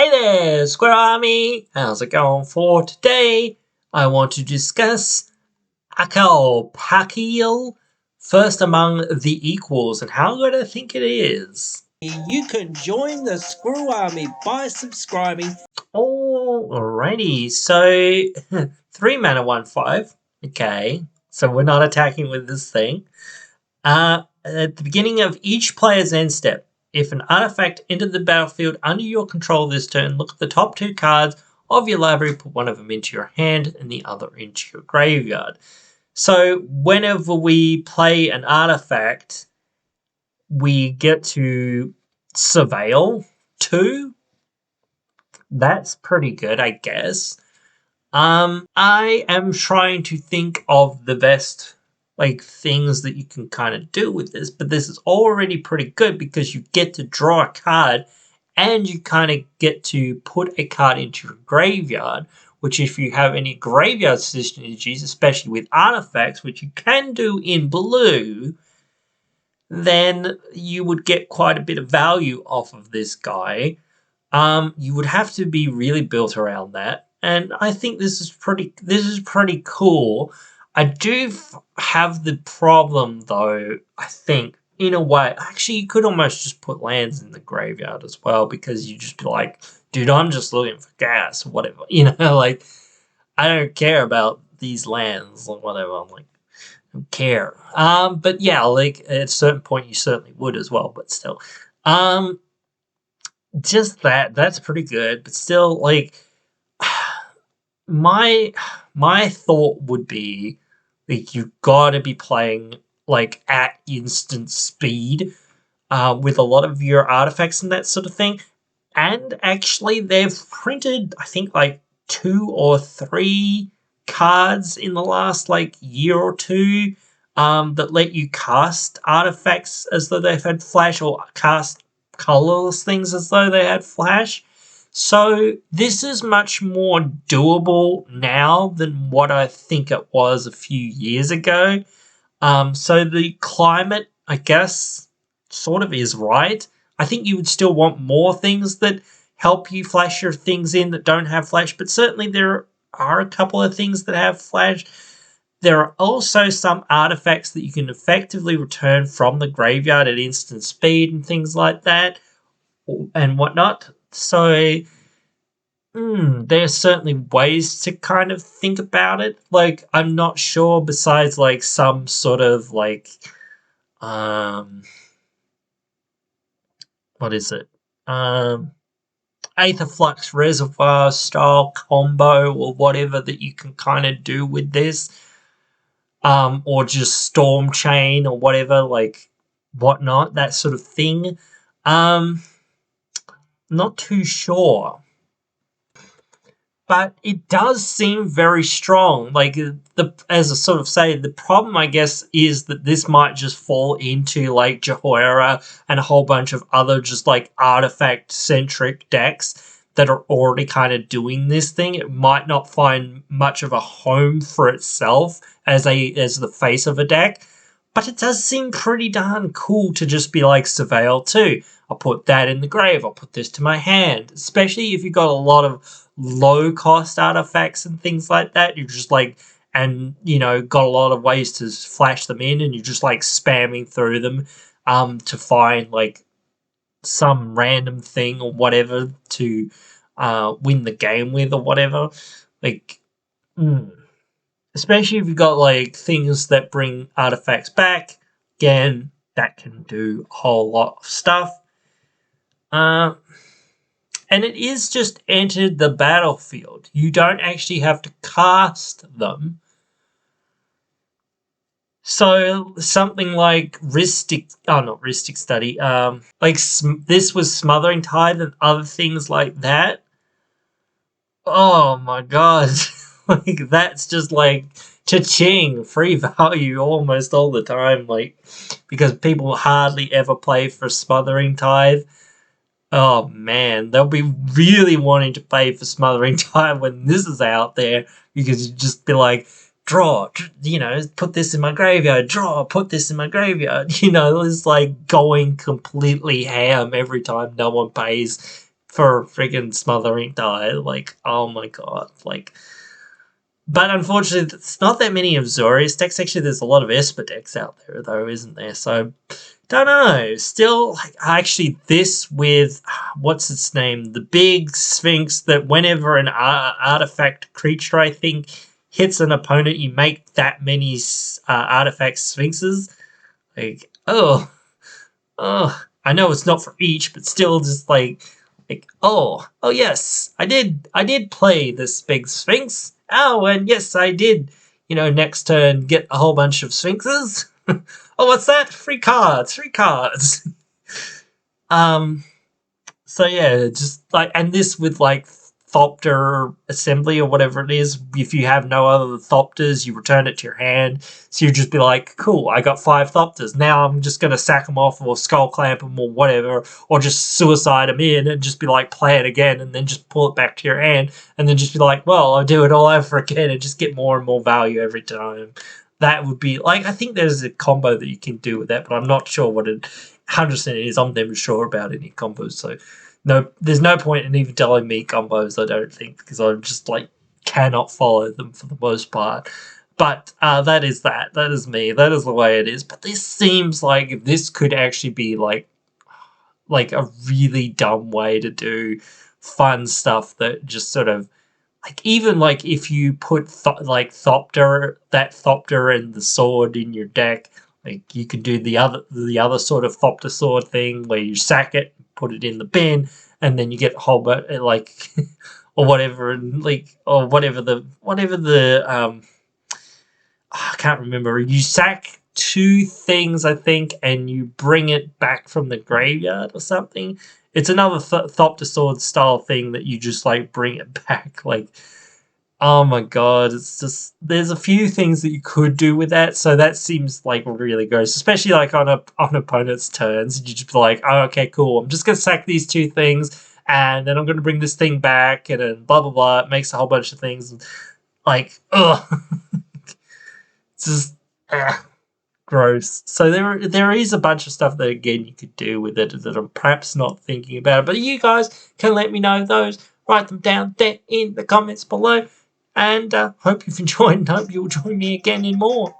Hey there, Square Army! How's it going for today? I want to discuss Akal, Pakal, first among the equals, and how good I think it is. You can join the Squirrel Army by subscribing. Alrighty, so 3 mana 1/5. Okay, so we're not attacking with this thing. At the beginning of each player's end step, if an artifact entered the battlefield under your control this turn, look at the top 2 cards of your library, put one of them into your hand and the other into your graveyard. So whenever we play an artifact, we get to surveil 2. That's pretty good, I guess. I am trying to think of the best things that you can kind of do with this, but this is already pretty good because you get to draw a card and you kind of get to put a card into your graveyard, which if you have any graveyard synergies, especially with artifacts, which you can do in blue, then you would get quite a bit of value off of this guy. You would have to be really built around that. And I think this is pretty cool. I do have the problem, though, I think, in a way. Actually, you could almost just put lands in the graveyard as well, because you just be like, dude, I'm just looking for gas or whatever. I don't care about these lands or whatever. I'm like, I don't care. But yeah, at a certain point, you certainly would as well, but still. Just that's pretty good, but still, my thought would be you've got to be playing at instant speed with a lot of your artifacts and that sort of thing. And actually, they've printed I think 2 or 3 cards in the last year or two that let you cast artifacts as though they've had flash, or cast colorless things as though they had flash. So this is much more doable now than what I think it was a few years ago. So the climate, I guess, sort of is right. I think you would still want more things that help you flash your things in that don't have flash, but certainly there are a couple of things that have flash. There are also some artifacts that you can effectively return from the graveyard at instant speed and things like that and whatnot. So there's certainly ways to kind of think about it. I'm not sure, besides some sort of what is it? Aetherflux Reservoir style combo or whatever that you can kind of do with this. Or just Storm Chain or whatever, whatnot, that sort of thing. Not too sure. But it does seem very strong. As I sort of say, the problem, I guess, is that this might just fall into Jehoira and a whole bunch of other just artifact-centric decks that are already kind of doing this thing. It might not find much of a home for itself as the face of a deck, but it does seem pretty darn cool to just be Surveil 2. I'll put that in the grave. I'll put this to my hand. Especially if you've got a lot of low-cost artifacts and things like that. You're just and, got a lot of ways to flash them in, and you're just spamming through them to find some random thing or whatever to win the game with or whatever. Especially if you've got things that bring artifacts back. Again, that can do a whole lot of stuff. And it is just entered the battlefield. You don't actually have to cast them. So something like not Ristic Study, this was Smothering Tithe and other things like that. Oh my god. That's just cha-ching, free value almost all the time, because people hardly ever play for Smothering Tithe. Oh man, they'll be really wanting to pay for Smothering Tithe when this is out there, because you just be draw, put this in my graveyard, draw, put this in my graveyard. It's going completely ham every time no one pays for friggin' Smothering Die. Like, oh my god. Like, but unfortunately, it's not that many of Zorius decks. Actually, there's a lot of Esper decks out there, though, isn't there? So, don't know. Still, like, actually, this with what's its name, the big Sphinx that whenever an artifact creature, I think, hits an opponent, you make that many artifact Sphinxes. Like, oh, I know it's not for each, but still, just like, oh yes, I did play this big Sphinx. Oh, and yes, I did. Next turn get a whole bunch of Sphinxes. Oh, what's that? Free cards. um, so yeah, just like, and this with like Thopter assembly or whatever it is. If you have no other Thopters, you return it to your hand. So you just be like, cool, I got 5 Thopters. Now I'm just gonna sack them off or skull clamp them or whatever, or just suicide them in and just be like, play it again, and then just pull it back to your hand, and then just be like, well, I'll do it all over again and just get more and more value every time. That would be like, I think there's a combo that you can do with that, but I'm not sure what it 100% is. I'm never sure about any combos, so no, there's no point in even telling me combos, I don't think, because I just like cannot follow them for the most part. But that is that. That is me. That is the way it is. But this seems like this could actually be like a really dumb way to do fun stuff that just sort of like, even like if you put like Thopter and the sword in your deck, like you could do the other sort of Thopter sword thing where you sack it, put it in the bin, and then you get a whole bunch like or whatever, and like, or whatever the I can't remember. You sack 2 things, I think, and you bring it back from the graveyard or something. It's another Thopter sword style thing that you just like bring it back. Like, oh my god, it's just, there's a few things that you could do with that, so that seems like really gross, especially like on opponent's turns. You just be like, oh, okay, cool, I'm just gonna sack these 2 things, and then I'm gonna bring this thing back, and then blah blah blah. It makes a whole bunch of things. Like, ugh, it's just gross. So there is a bunch of stuff that again you could do with it that I'm perhaps not thinking about. But you guys can let me know those. Write them down there in the comments below. And hope you've enjoyed, and hope you'll join me again in more.